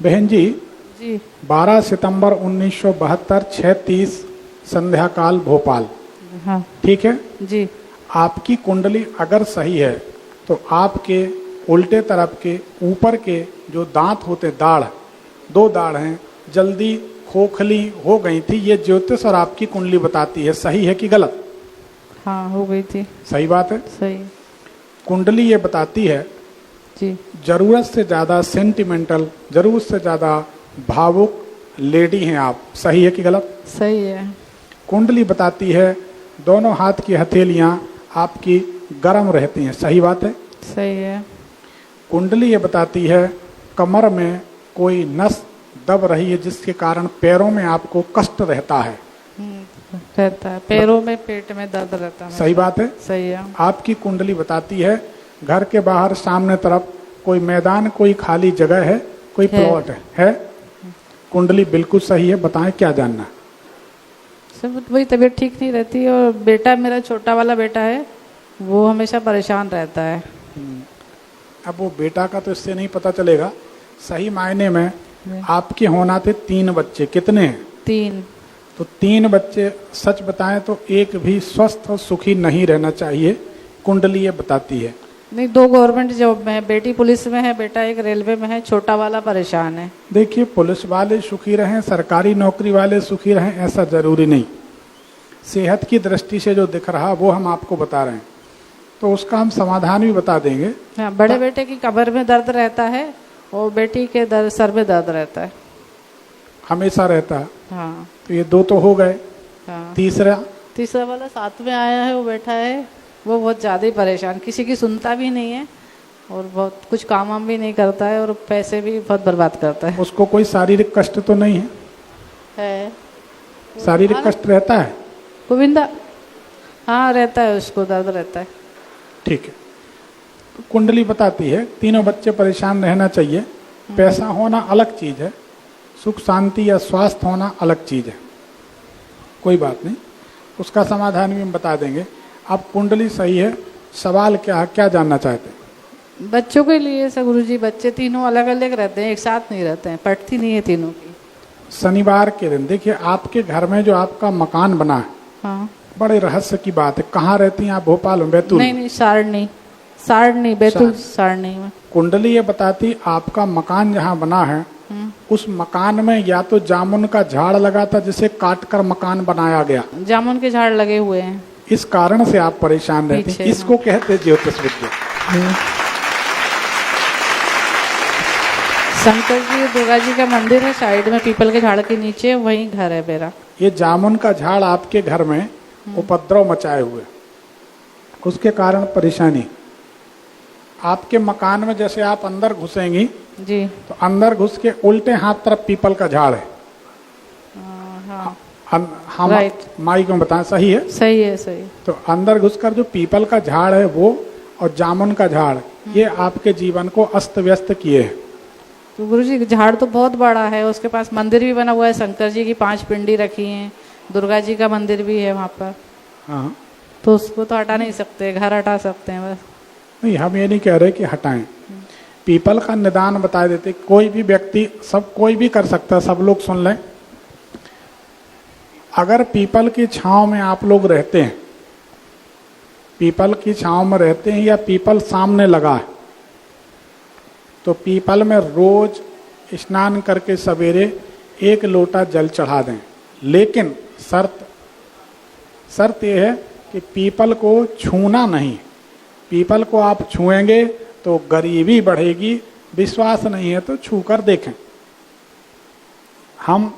बहन जी, जी 12 सितंबर 1972 6:30 संध्या काल भोपाल, हाँ ठीक है। जी आपकी कुंडली अगर सही है तो आपके उल्टे तरफ के ऊपर के जो दांत होते, दाढ़, 2 दाढ़ हैं, जल्दी खोखली हो गई थी। ये ज्योतिष और आपकी कुंडली बताती है। सही है कि गलत? हाँ हो गई थी। सही बात है। सही। कुंडली ये बताती है जी जरूरत से ज्यादा सेंटिमेंटल, जरूरत से ज्यादा भावुक लेडी हैं आप। सही है कि गलत? सही है। कुंडली बताती है दोनों हाथ की हथेलियां आपकी गर्म रहती हैं। सही बात है। सही है। कुंडली ये बताती है कमर में कोई नस दब रही है जिसके कारण पैरों में आपको कष्ट रहता है। रहता है, पैरों में पेट में दर्द रहता है। सही बात है। सही है। आपकी कुंडली बताती है घर के बाहर सामने तरफ कोई मैदान, कोई खाली जगह है, कोई प्लॉट है। कुंडली बिल्कुल सही है। बताएं क्या जानना? सब वही तबीयत ठीक नहीं रहती और बेटा, मेरा छोटा वाला बेटा है, वो हमेशा परेशान रहता है। अब वो बेटा का तो इससे नहीं पता चलेगा। सही मायने में आपके होना थे 3 बच्चे। कितने हैं? 3। तो 3 बच्चे, सच बताएं तो एक भी स्वस्थ और सुखी नहीं रहना चाहिए, कुंडली ये बताती है। नहीं, 2 गवर्नमेंट जॉब में है, बेटी पुलिस में है, बेटा एक रेलवे में है, छोटा वाला परेशान है। देखिए, पुलिस वाले सुखी रहें, सरकारी नौकरी वाले सुखी रहें, ऐसा जरूरी नहीं। सेहत की दृष्टि से जो दिख रहा वो हम आपको बता रहे हैं, तो उसका हम समाधान भी बता देंगे। हाँ, बड़े बेटे की कमर में दर्द रहता है और बेटी के सर में दर्द रहता है। हमेशा रहता है। हाँ। तो ये 2 तो हो गए। हाँ। तीसरा वाला साथ में आया है, वो बैठा है, वो बहुत ज़्यादा ही परेशान, किसी की सुनता भी नहीं है और बहुत कुछ काम वाम भी नहीं करता है और पैसे भी बहुत बर्बाद करता है। उसको कोई शारीरिक कष्ट तो नहीं है? शारीरिक कष्ट रहता है गोविंदा? हाँ रहता है, उसको दर्द रहता है। ठीक है। तो कुंडली बताती है तीनों बच्चे परेशान रहना चाहिए। पैसा होना अलग चीज है, सुख शांति या स्वास्थ्य होना अलग चीज है। कोई बात नहीं, उसका समाधान भी हम बता देंगे। अब कुंडली सही है, सवाल क्या जानना चाहते हैं? बच्चों के लिए सर गुरुजी, बच्चे तीनों अलग अलग रहते हैं, एक साथ नहीं रहते हैं, पटती नहीं है तीनों की। शनिवार के दिन देखिए, आपके घर में जो आपका मकान बना है, हाँ, बड़े रहस्य की बात है। कहाँ रहती हैं आप? भोपाल में? बैतूल? नहीं, सारणी, बैतूल सारणी में। कुंडली ये बताती आपका मकान जहाँ बना है उस मकान में या तो जामुन का झाड़ लगा था जिसे काटकर मकान बनाया गया। जामुन के झाड़ लगे हुए हैं, इस कारण से आप परेशान रहते हैं। इसको कहते हैं ज्योतिष विद्या। शंकर जी दुर्गा जी का मंदिर है साइड में, पीपल के झाड़ के नीचे, वहीं घर है मेरा। ये जामुन का झाड़ आपके घर में उपद्रव मचाए हुए, उसके कारण परेशानी। आपके मकान में जैसे आप अंदर घुसेंगी जी, तो अंदर घुस के उल्टे हाथ तरफ पीपल का झाड़ है। हाँ, हम माइक में बताएं, सही है? सही है, सही। तो अंदर घुसकर जो पीपल का झाड़ है वो और जामुन का झाड़, ये आपके जीवन को अस्त व्यस्त किए हैं। तो गुरुजी झाड़ तो बहुत बड़ा है, उसके पास मंदिर भी बना हुआ है, शंकर जी की 5 पिंडी रखी हैं, दुर्गा जी का मंदिर भी है वहाँ पर। हाँ, तो उसको तो हटा नहीं सकते, घर हटा सकते हैं बस। नहीं, हम ये नहीं कह रहे कि हटाएं। पीपल का निदान बता देते। कोई भी व्यक्ति, कोई भी कर सकता है, सब लोग सुन लें। अगर पीपल की छांव में आप लोग रहते हैं, पीपल की छांव में रहते हैं या पीपल सामने लगा है, तो पीपल में रोज स्नान करके सवेरे 1 लोटा जल चढ़ा दें। लेकिन शर्त यह है कि पीपल को छूना नहीं। पीपल को आप छुएंगे तो गरीबी बढ़ेगी। विश्वास नहीं है तो छू कर देखें। हम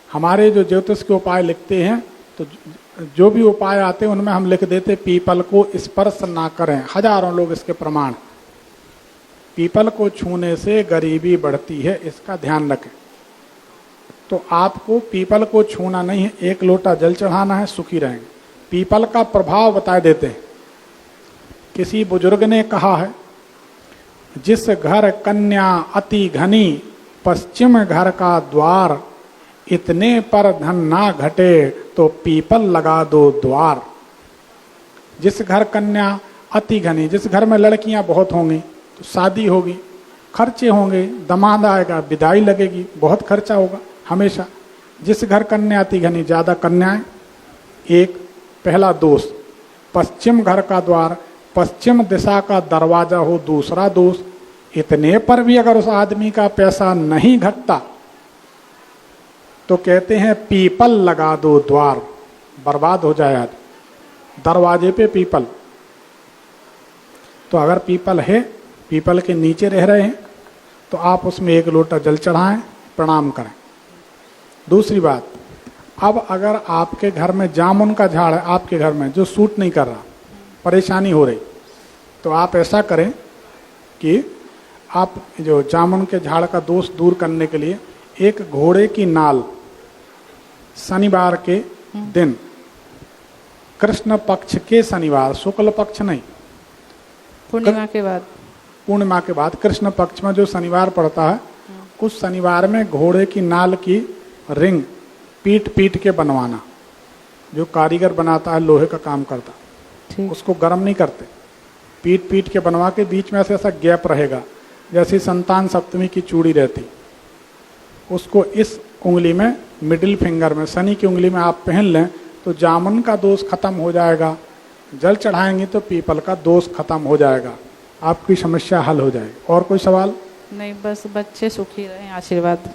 हमारे जो ज्योतिष के उपाय लिखते हैं, तो जो भी उपाय आते हैं उनमें हम लिख देते पीपल को स्पर्श ना करें। हजारों लोग इसके प्रमाण। पीपल को छूने से गरीबी बढ़ती है, इसका ध्यान रखें। तो आपको पीपल को छूना नहीं है, 1 लोटा जल चढ़ाना है, सुखी रहेंगे। पीपल का प्रभाव बता देते हैं। किसी बुजुर्ग ने कहा है, जिस घर कन्या अति घनी, पश्चिम घर का द्वार, इतने पर धन ना घटे तो पीपल लगा दो द्वार। जिस घर कन्या अति घनी, जिस घर में लड़कियां बहुत होंगी तो शादी होगी, खर्चे होंगे, दामाद आएगा, विदाई लगेगी, बहुत खर्चा होगा हमेशा। जिस घर कन्या आती घनी ज्यादा कन्याएं। एक पहला दोष, पश्चिम घर का द्वार पश्चिम दिशा का दरवाजा हो, दूसरा दोष। इतने पर भी अगर उस आदमी का पैसा नहीं घटता तो कहते हैं पीपल लगा दो द्वार, बर्बाद हो जाए आज दरवाजे पे पीपल। तो अगर पीपल है, पीपल के नीचे रह रहे हैं तो आप उसमें एक लोटा जल चढ़ाएं, प्रणाम करें। दूसरी बात, अब अगर आपके घर में जामुन का झाड़ है, आपके घर में जो सूट नहीं कर रहा, परेशानी हो रही, तो आप ऐसा करें कि आप जो जामुन के झाड़ का दोष दूर करने के लिए एक घोड़े की नाल शनिवार के दिन, कृष्ण पक्ष के शनिवार, शुक्ल पक्ष नहीं, पूर्णिमा के बाद, पूर्णिमा के बाद कृष्ण पक्ष में जो शनिवार पड़ता है, उस शनिवार में घोड़े की नाल की रिंग पीट पीट के बनवाना। जो कारीगर बनाता है, लोहे का काम करता, उसको गर्म नहीं करते, पीट पीट के बनवा के बीच में ऐसा गैप रहेगा, जैसी संतान सप्तमी की चूड़ी रहती, उसको इस उंगली में, मिडिल फिंगर में, शनि की उंगली में आप पहन लें तो जामुन का दोष खत्म हो जाएगा। जल चढ़ाएंगे तो पीपल का दोष खत्म हो जाएगा, आपकी समस्या हल हो जाएगी। और कोई सवाल? नहीं, बस बच्चे सुखी रहें, आशीर्वाद।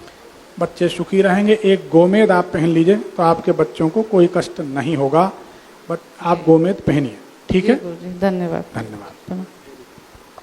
बच्चे सुखी रहेंगे। एक गोमेद आप पहन लीजिए तो आपके बच्चों को कोई कष्ट नहीं होगा, बट आप गोमेद पहनिए, ठीक है? धन्यवाद। धन्यवाद।